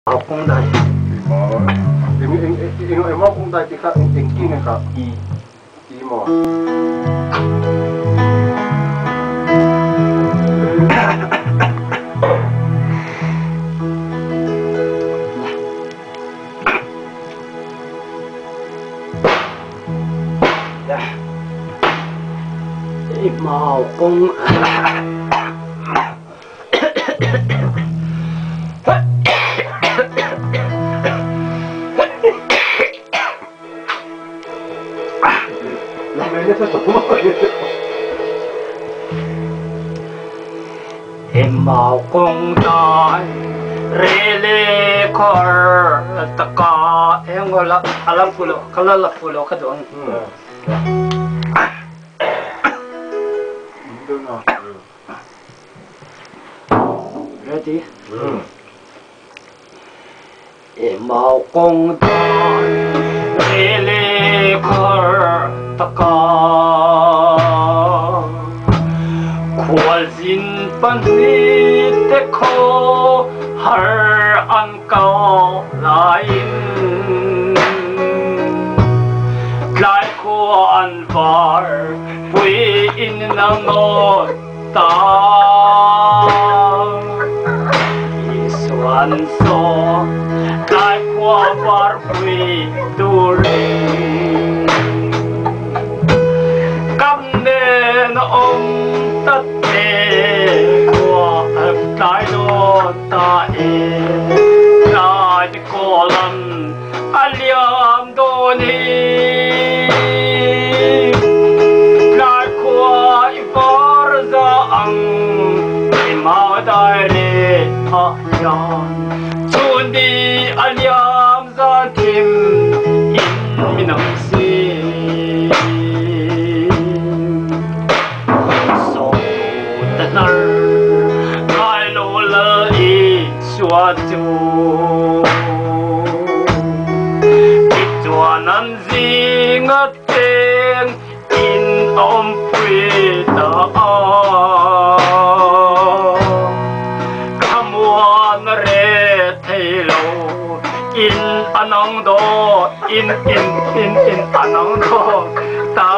Emau kawng dai. Emau kawng dai tika engki ne ka I mo. Emau kawng Emau kawng dai rele kor taka engola alam pulo kalala pulo kadong ready Emau kawng dai rele kor taka khwal zin panit te kho har an kao lain lai ko an var pui in na no ta iswan so lai ko var pui turin kam ne no om tat Lai no ta lai di kolam aliam do ni lai kwa ivar za ang Emau daireh yan chundi aliam za kim in minang si so tanar Suatu Ituanan zingateng in omprita Kamuan retelo in anong do in anong do ta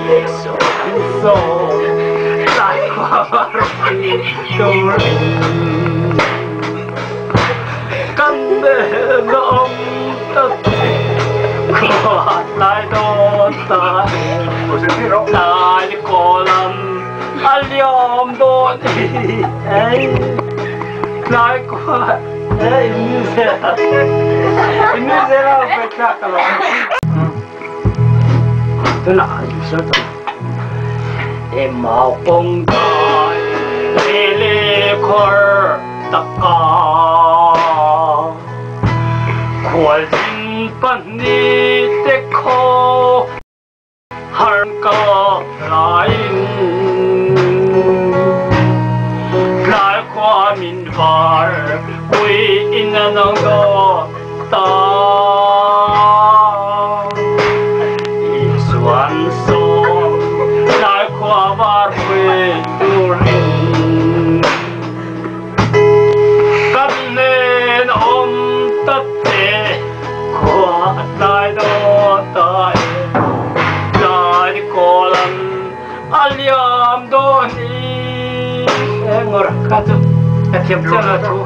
Yeso so Kande nom tat kuat lai don ta lai kolam aliom don lai kuat ini saya baca kalau itu nak bisa Emau kawng dai rele kor taka khwal zin panit te kho har ka lain lai kwa min var pui in anong do ta iswan so var pui turin kanen om tatte kwa lai do tai lai kolam aliam do ni engor katu ketiap jana tu